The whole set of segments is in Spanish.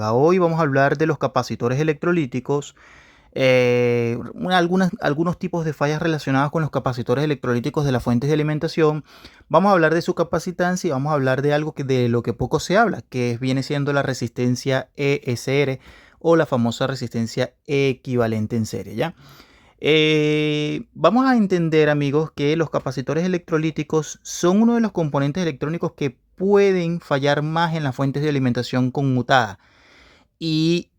Hoy vamos a hablar de los capacitores electrolíticos, algunos tipos de fallas relacionadas con los capacitores electrolíticos de las fuentes de alimentación. Vamos a hablar de su capacitancia y vamos a hablar de algo de lo que poco se habla, que viene siendo la resistencia ESR o la famosa resistencia equivalente en serie, ¿ya? Vamos a entender, amigos, que los capacitores electrolíticos son uno de los componentes electrónicos que pueden fallar más en las fuentes de alimentación conmutadas. Y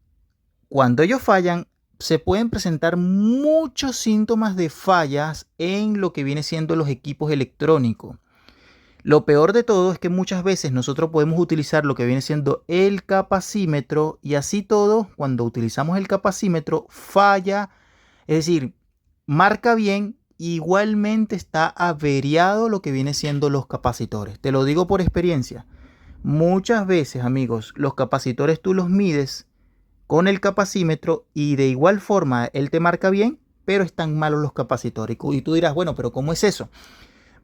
cuando ellos fallan, se pueden presentar muchos síntomas de fallas en lo que viene siendo los equipos electrónicos. Lo peor de todo es que muchas veces nosotros podemos utilizar lo que viene siendo el capacímetro y así todo, cuando utilizamos el capacímetro, falla, es decir, marca bien, igualmente está averiado lo que viene siendo los capacitores. Te lo digo por experiencia. Muchas veces, amigos, los capacitores tú los mides con el capacímetro y de igual forma él te marca bien, pero están malos los capacitores. Y tú dirás, bueno, pero ¿cómo es eso?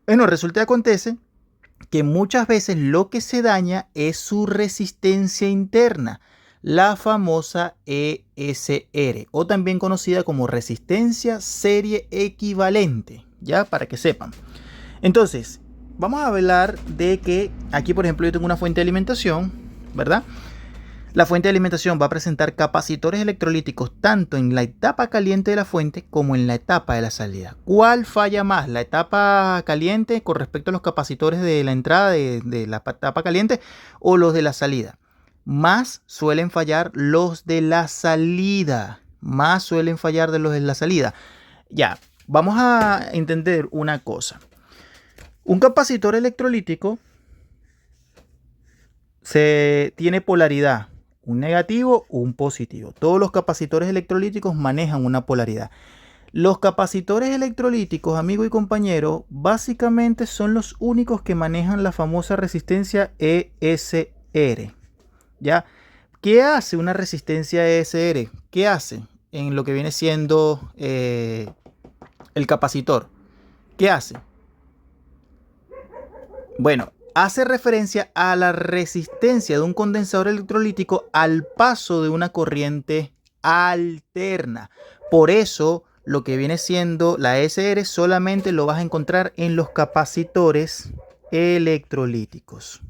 Bueno, resulta y acontece que muchas veces lo que se daña es su resistencia interna, la famosa ESR, o también conocida como resistencia serie equivalente, ya para que sepan. Entonces, vamos a hablar de que aquí, por ejemplo, yo tengo una fuente de alimentación, ¿verdad? La fuente de alimentación va a presentar capacitores electrolíticos tanto en la etapa caliente de la fuente como en la etapa de la salida. ¿Cuál falla más? ¿La etapa caliente con respecto a los capacitores de la entrada de la etapa caliente o los de la salida? Más suelen fallar los de la salida. Más suelen fallar de los de la salida. Ya, vamos a entender una cosa. Un capacitor electrolítico tiene polaridad, un negativo o un positivo. Todos los capacitores electrolíticos manejan una polaridad. Los capacitores electrolíticos, amigo y compañero, básicamente son los únicos que manejan la famosa resistencia ESR. ¿Ya? ¿Qué hace una resistencia ESR? ¿Qué hace en lo que viene siendo el capacitor? ¿Qué hace? Bueno, hace referencia a la resistencia de un condensador electrolítico al paso de una corriente alterna. Por eso, lo que viene siendo la ESR solamente lo vas a encontrar en los capacitores electrolíticos.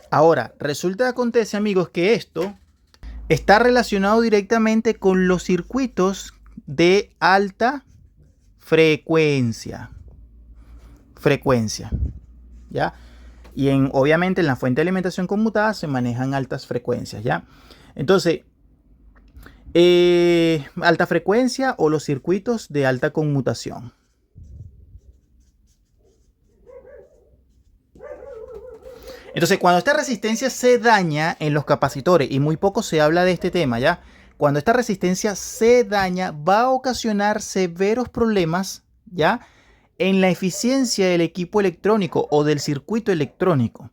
Ahora, resulta que acontece, amigos, que esto está relacionado directamente con los circuitos de alta frecuencia. ¿Ya? Y obviamente en la fuente de alimentación conmutada se manejan altas frecuencias, ¿ya? Entonces, alta frecuencia o los circuitos de alta conmutación. Entonces, cuando esta resistencia se daña en los capacitores, y muy poco se habla de este tema, ¿ya? Cuando esta resistencia se daña, va a ocasionar severos problemas, ¿ya?, en la eficiencia del equipo electrónico o del circuito electrónico.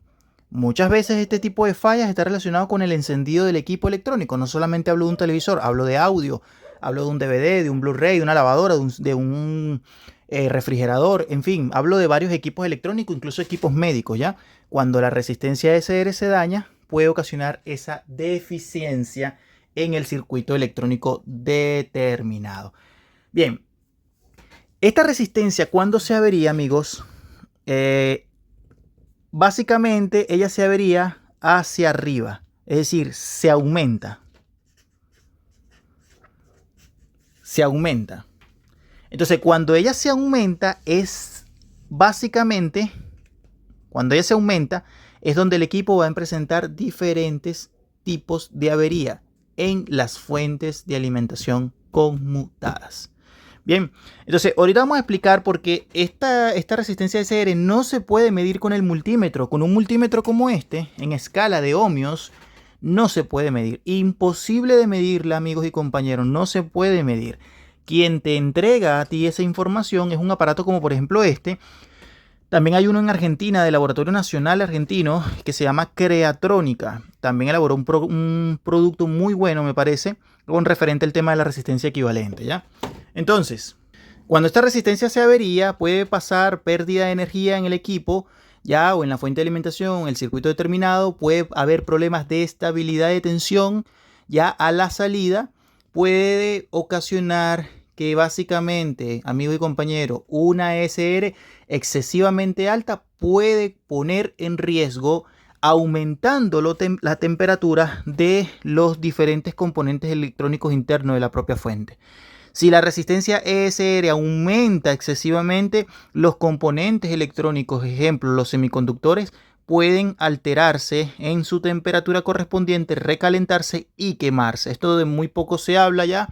Muchas veces este tipo de fallas está relacionado con el encendido del equipo electrónico. No solamente hablo de un televisor, hablo de audio, hablo de un DVD, de un Blu-ray, de una lavadora, de un refrigerador, en fin, hablo de varios equipos electrónicos, incluso equipos médicos, ¿ya? Cuando la resistencia ESR se daña, puede ocasionar esa deficiencia en el circuito electrónico determinado. Bien. Esta resistencia, cuando se avería, amigos, básicamente ella se avería hacia arriba, es decir, se aumenta. Se aumenta. Entonces, cuando ella se aumenta, es básicamente, cuando ella se aumenta, es donde el equipo va a presentar diferentes tipos de avería en las fuentes de alimentación conmutadas. Bien, entonces ahorita vamos a explicar por qué esta resistencia ESR no se puede medir con el multímetro. Con un multímetro como este, en escala de ohmios, no se puede medir. Imposible de medirla, amigos y compañeros, no se puede medir. Quien te entrega a ti esa información es un aparato como por ejemplo este. También hay uno en Argentina, del Laboratorio Nacional Argentino, que se llama Creatrónica. También elaboró un producto muy bueno, me parece, con referente al tema de la resistencia equivalente, ¿ya? Entonces, cuando esta resistencia se avería, puede pasar pérdida de energía en el equipo, ya, o en la fuente de alimentación, el circuito determinado, puede haber problemas de estabilidad de tensión ya a la salida, puede ocasionar que básicamente, amigo y compañero, una ESR excesivamente alta puede poner en riesgo aumentando la temperatura de los diferentes componentes electrónicos internos de la propia fuente. Si la resistencia ESR aumenta excesivamente, los componentes electrónicos, ejemplo, los semiconductores, pueden alterarse en su temperatura correspondiente, recalentarse y quemarse. Esto de muy poco se habla ya,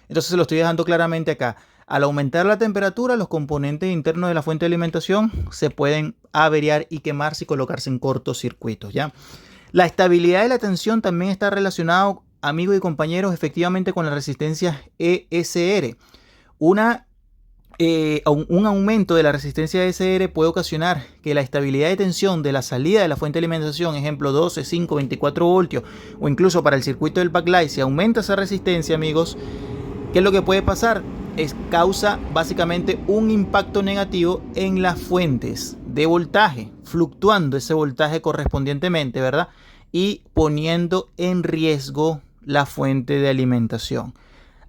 entonces se lo estoy dejando claramente acá. Al aumentar la temperatura, los componentes internos de la fuente de alimentación se pueden averiar y quemarse y colocarse en cortocircuitos, ¿ya? La estabilidad de la tensión también está relacionado, amigos y compañeros, efectivamente con la resistencia ESR. Un aumento de la resistencia ESR puede ocasionar que la estabilidad de tensión de la salida de la fuente de alimentación, ejemplo 12, 5, 24 voltios, o incluso para el circuito del backlight, si aumenta esa resistencia, amigos, ¿qué es lo que puede pasar? Causa básicamente un impacto negativo en las fuentes de voltaje, fluctuando ese voltaje correspondientemente, ¿verdad? Y poniendo en riesgo la fuente de alimentación,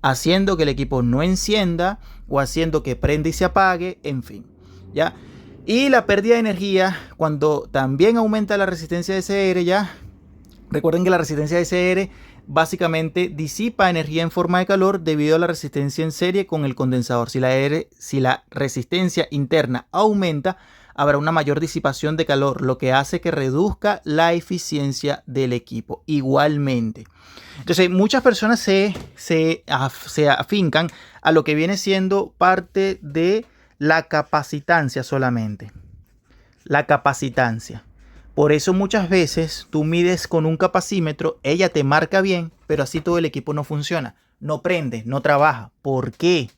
haciendo que el equipo no encienda o haciendo que prenda y se apague, en fin, ¿ya? Y la pérdida de energía, cuando también aumenta la resistencia de SR, ¿ya? Recuerden que la resistencia de SR básicamente disipa energía en forma de calor debido a la resistencia en serie con el condensador. Si la resistencia interna aumenta, habrá una mayor disipación de calor, lo que hace que reduzca la eficiencia del equipo. Igualmente. Entonces, muchas personas se afincan a lo que viene siendo parte de la capacitancia solamente. La capacitancia. Por eso muchas veces tú mides con un capacímetro, ella te marca bien, pero así todo el equipo no funciona. No prende, no trabaja. ¿Por qué?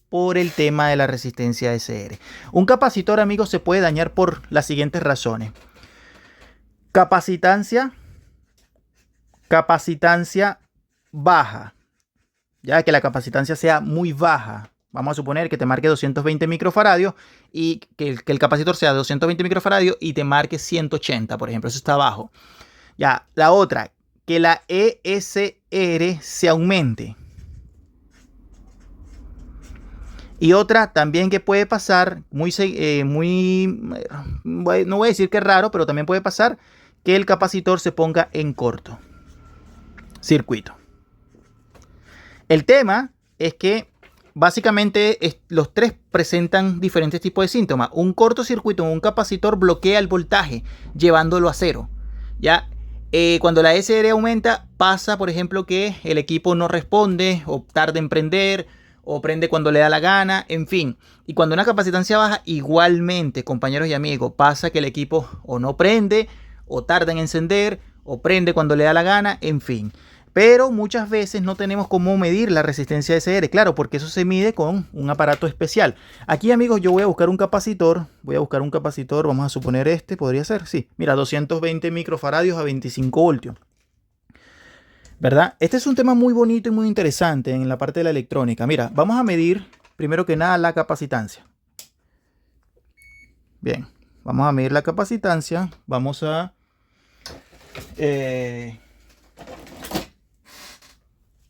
Por el tema de la resistencia SR. Un capacitor, amigos, se puede dañar por las siguientes razones. Capacitancia baja. Ya que la capacitancia sea muy baja. Vamos a suponer que te marque 220 microfaradios y que el capacitor sea 220 microfaradios y te marque 180, por ejemplo. Eso está bajo. Ya, la otra, que la ESR se aumente. Y otra también que puede pasar, no voy a decir que es raro, pero también puede pasar que el capacitor se ponga en corto circuito. El tema es que básicamente los tres presentan diferentes tipos de síntomas. Un cortocircuito en un capacitor bloquea el voltaje, llevándolo a cero. ¿Ya? Cuando la SR aumenta, pasa, por ejemplo, que el equipo no responde o tarda en prender o prende cuando le da la gana, en fin. Y cuando una capacitancia baja, igualmente, compañeros y amigos, pasa que el equipo o no prende o tarda en encender o prende cuando le da la gana, en fin. Pero muchas veces no tenemos cómo medir la resistencia SR, claro, porque eso se mide con un aparato especial. Aquí, amigos, yo voy a buscar un capacitor. Vamos a suponer este, podría ser, sí. Mira, 220 microfaradios a 25 voltios. ¿Verdad? Este es un tema muy bonito y muy interesante en la parte de la electrónica. Mira, vamos a medir primero que nada la capacitancia. Bien, vamos a medir la capacitancia. Vamos a...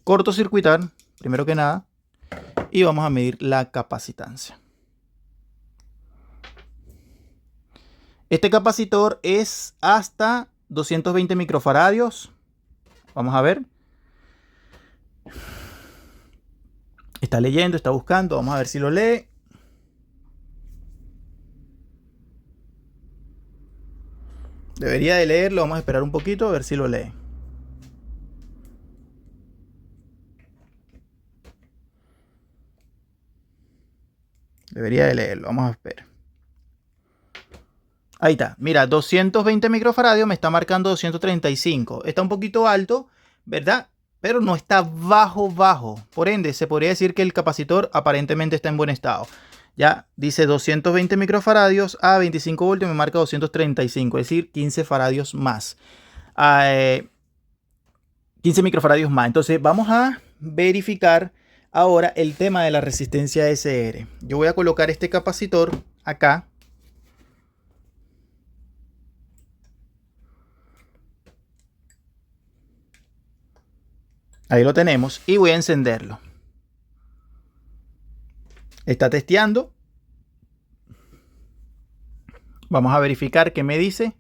cortocircuitar, primero que nada, y vamos a medir la capacitancia. Este capacitor es hasta 220 microfaradios. Vamos a ver. Está leyendo, está buscando. Vamos a ver si lo lee. Debería de leerlo. Vamos a esperar un poquito a ver si lo lee. Debería de leerlo. Vamos a esperar. Ahí está. Mira, 220 microfaradios me está marcando 235. Está un poquito alto, ¿verdad? Pero no está bajo. Por ende, se podría decir que el capacitor aparentemente está en buen estado. Ya dice 220 microfaradios a 25 voltios me marca 235, es decir, 15 faradios más. 15 microfaradios más. Entonces vamos a verificar ahora el tema de la resistencia SR. Yo voy a colocar este capacitor acá. Ahí lo tenemos y voy a encenderlo. Está testeando. Vamos a verificar qué me dice.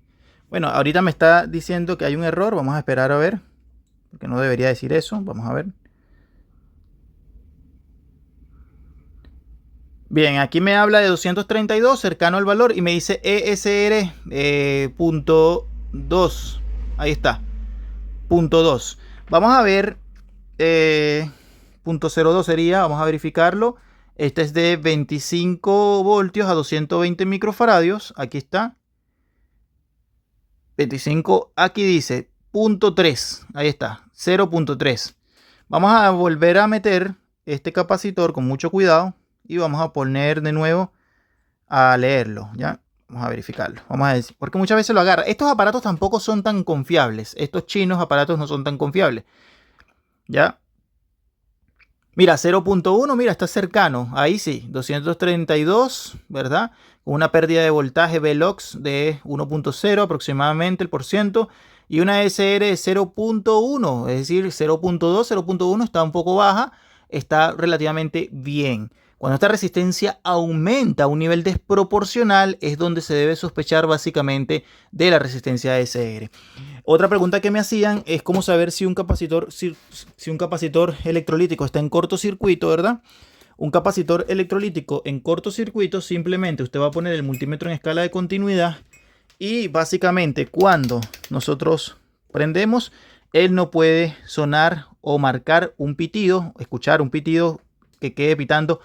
Bueno, ahorita me está diciendo que hay un error. Vamos a esperar a ver, porque no debería decir eso. Vamos a ver. Bien, aquí me habla de 232, cercano al valor, y me dice ESR .2. Ahí está, .2. Vamos a ver, .02 sería, vamos a verificarlo. Este es de 25 voltios a 220 microfaradios. Aquí está. 25, aquí dice .3. Ahí está, 0.3. Vamos a volver a meter este capacitor con mucho cuidado y vamos a poner de nuevo a leerlo, ¿ya? Vamos a verificarlo. Vamos a decir, porque muchas veces lo agarra. Estos aparatos tampoco son tan confiables. Estos chinos aparatos no son tan confiables. ¿Ya? Mira, 0.1, mira, está cercano. Ahí sí, 232, ¿verdad? Con una pérdida de voltaje Velox de 1.0 aproximadamente el %. Y una SR de 0.1, es decir, 0.2, 0.1 está un poco baja. Está relativamente bien. Cuando esta resistencia aumenta a un nivel desproporcional es donde se debe sospechar básicamente de la resistencia SR. Otra pregunta que me hacían es cómo saber si un capacitor electrolítico está en cortocircuito, ¿verdad? Un capacitor electrolítico en cortocircuito, simplemente usted va a poner el multímetro en escala de continuidad y básicamente cuando nosotros prendemos, él no puede sonar o marcar un pitido, escuchar un pitido que quede pitando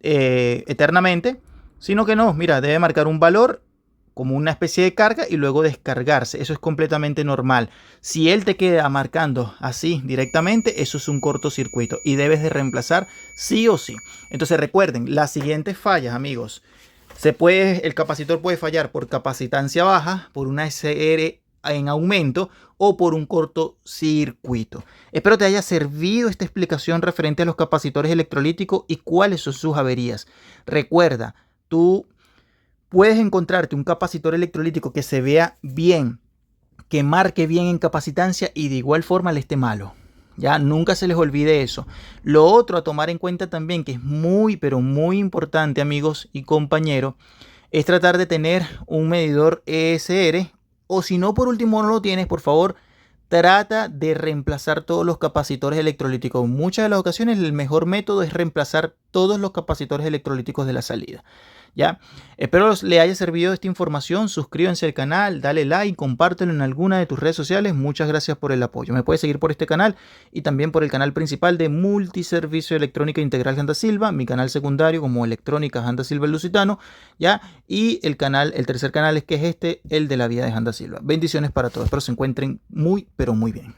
eternamente, sino que no, mira, debe marcar un valor como una especie de carga y luego descargarse. Eso es completamente normal. Si él te queda marcando así directamente, eso es un cortocircuito y debes de reemplazar sí o sí. Entonces recuerden, las siguientes fallas, amigos. El capacitor puede fallar por capacitancia baja, por una SR en aumento o por un cortocircuito. Espero te haya servido esta explicación referente a los capacitores electrolíticos y cuáles son sus averías. Recuerda, tú puedes encontrarte un capacitor electrolítico que se vea bien, que marque bien en capacitancia y de igual forma le esté malo. Ya, nunca se les olvide eso. Lo otro a tomar en cuenta también, que es muy, pero muy importante, amigos y compañeros, es tratar de tener un medidor ESR, o si no, por último, no lo tienes, por favor, trata de reemplazar todos los capacitores electrolíticos. En muchas de las ocasiones el mejor método es reemplazar todos los capacitores electrolíticos de la salida. ¿Ya? Espero le haya servido esta información. Suscríbanse al canal, dale like, compártelo en alguna de tus redes sociales. Muchas gracias por el apoyo. Me puedes seguir por este canal y también por el canal principal de Multiservicio Electrónica Integral Janda Silva, mi canal secundario como Electrónica Janda Silva el Lusitano, ¿ya? Y el tercer canal es que es el de la vida de Janda Silva. Bendiciones para todos. Espero se encuentren muy, pero muy bien.